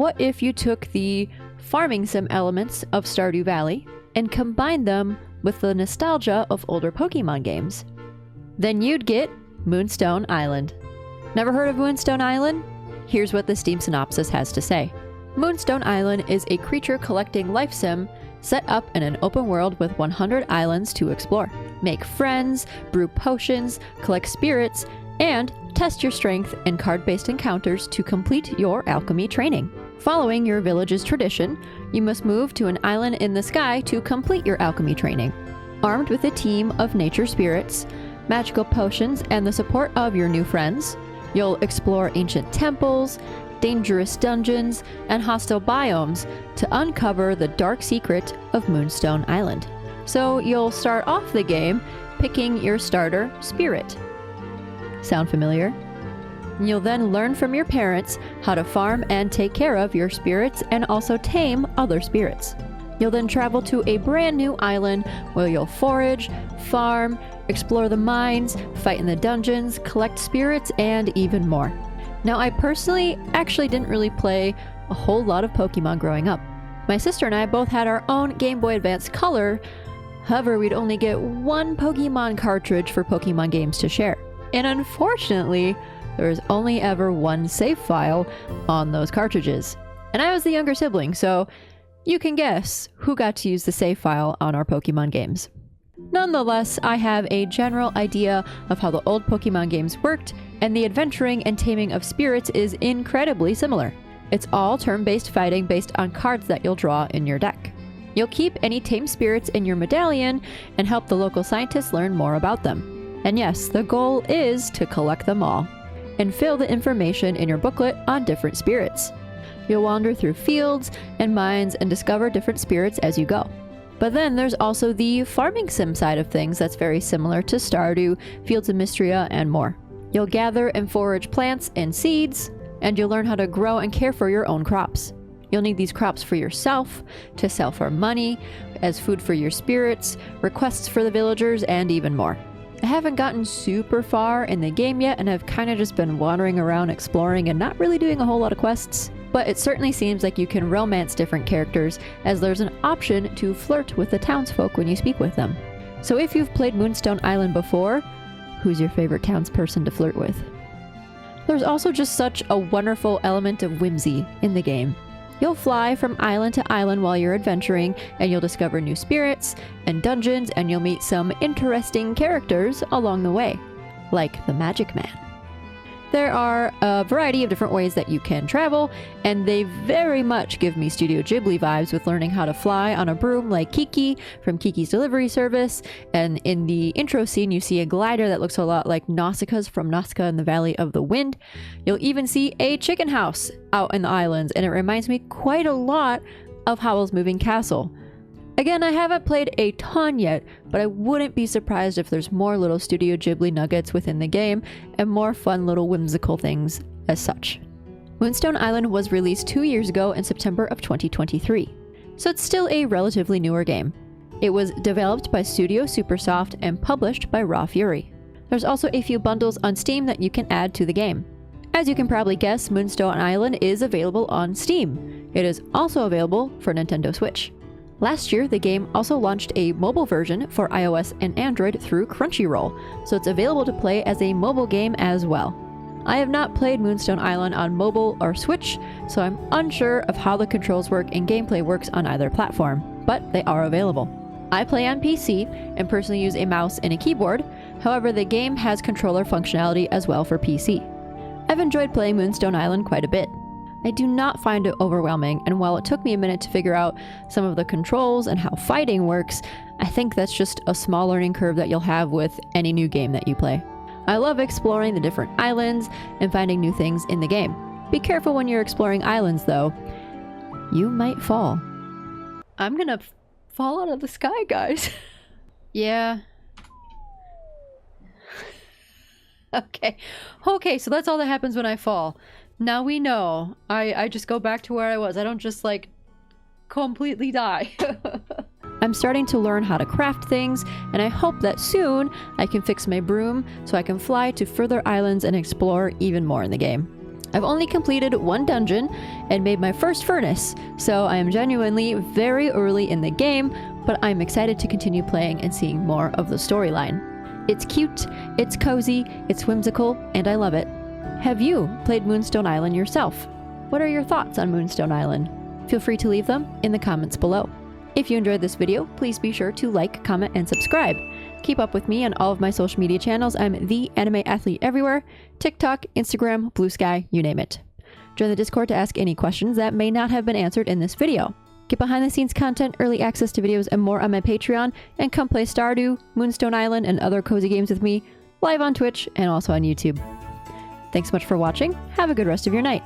What if you took the farming sim elements of Stardew Valley and combined them with the nostalgia of older Pokemon games? Then you'd get Moonstone Island. Never heard of Moonstone Island? Here's what the Steam synopsis has to say. Moonstone Island is a creature collecting life sim set up in an open world with 100 islands to explore. Make friends, brew potions, collect spirits, and test your strength in card-based encounters to complete your alchemy training. Following your village's tradition, you must move to an island in the sky to complete your alchemy training. Armed with a team of nature spirits, magical potions, and the support of your new friends, you'll explore ancient temples, dangerous dungeons, and hostile biomes to uncover the dark secret of Moonstone Island. So you'll start off the game picking your starter spirit. Sound familiar? You'll then learn from your parents how to farm and take care of your spirits and also tame other spirits. You'll then travel to a brand new island where you'll forage, farm, explore the mines, fight in the dungeons, collect spirits, and even more. Now, I personally actually didn't really play a whole lot of Pokemon growing up. My sister and I both had our own Game Boy Advance Color, however, we'd only get one Pokemon cartridge for Pokemon games to share. And unfortunately, there was only ever one save file on those cartridges. And I was the younger sibling, so you can guess who got to use the save file on our Pokemon games. Nonetheless, I have a general idea of how the old Pokemon games worked, and the adventuring and taming of spirits is incredibly similar. It's all turn-based fighting based on cards that you'll draw in your deck. You'll keep any tame spirits in your medallion and help the local scientists learn more about them. And yes, the goal is to collect them all, and fill the information in your booklet on different spirits. You'll wander through fields and mines and discover different spirits as you go. But then there's also the farming sim side of things that's very similar to Stardew, Fields of Mistria, and more. You'll gather and forage plants and seeds, and you'll learn how to grow and care for your own crops. You'll need these crops for yourself, to sell for money, as food for your spirits, requests for the villagers, and even more. I haven't gotten super far in the game yet, and I've kind of just been wandering around exploring and not really doing a whole lot of quests. But it certainly seems like you can romance different characters, as there's an option to flirt with the townsfolk when you speak with them. So if you've played Moonstone Island before, who's your favorite townsperson to flirt with? There's also just such a wonderful element of whimsy in the game. You'll fly from island to island while you're adventuring, and you'll discover new spirits and dungeons, and you'll meet some interesting characters along the way, like the Magic Man. There are a variety of different ways that you can travel, and they very much give me Studio Ghibli vibes with learning how to fly on a broom like Kiki from Kiki's Delivery Service, and in the intro scene you see a glider that looks a lot like Nausicaa's from Nausicaa in the Valley of the Wind. You'll even see a chicken house out in the islands, and it reminds me quite a lot of Howl's Moving Castle. Again, I haven't played a ton yet, but I wouldn't be surprised if there's more little Studio Ghibli nuggets within the game and more fun little whimsical things as such. Moonstone Island was released 2 years ago in September of 2023, so it's still a relatively newer game. It was developed by Studio Supersoft and published by Raw Fury. There's also a few bundles on Steam that you can add to the game. As you can probably guess, Moonstone Island is available on Steam. It is also available for Nintendo Switch. Last year, the game also launched a mobile version for iOS and Android through Crunchyroll, so it's available to play as a mobile game as well. I have not played Moonstone Island on mobile or Switch, so I'm unsure of how the controls work and gameplay works on either platform, but they are available. I play on PC and personally use a mouse and a keyboard, however the game has controller functionality as well for PC. I've enjoyed playing Moonstone Island quite a bit. I do not find it overwhelming, and while it took me a minute to figure out some of the controls and how fighting works, I think that's just a small learning curve that you'll have with any new game that you play. I love exploring the different islands and finding new things in the game. Be careful when you're exploring islands though. You might fall. I'm gonna fall out of the sky, guys. Yeah. Okay, so that's all that happens when I fall. Now we know. I just go back to where I was. I don't just like completely die. I'm starting to learn how to craft things, and I hope that soon I can fix my broom so I can fly to further islands and explore even more in the game. I've only completed one dungeon and made my first furnace, so I am genuinely very early in the game, but I'm excited to continue playing and seeing more of the storyline. It's cute, it's cozy, it's whimsical, and I love it. Have you played Moonstone Island yourself? What are your thoughts on Moonstone Island? Feel free to leave them in the comments below. If you enjoyed this video, please be sure to like, comment, and subscribe. Keep up with me on all of my social media channels. I'm TheAnimeAthlete everywhere. TikTok, Instagram, Blue Sky, you name it. Join the Discord to ask any questions that may not have been answered in this video. Get behind the scenes content, early access to videos, and more on my Patreon, and come play Stardew, Moonstone Island, and other cozy games with me live on Twitch and also on YouTube. Thanks so much for watching. Have a good rest of your night.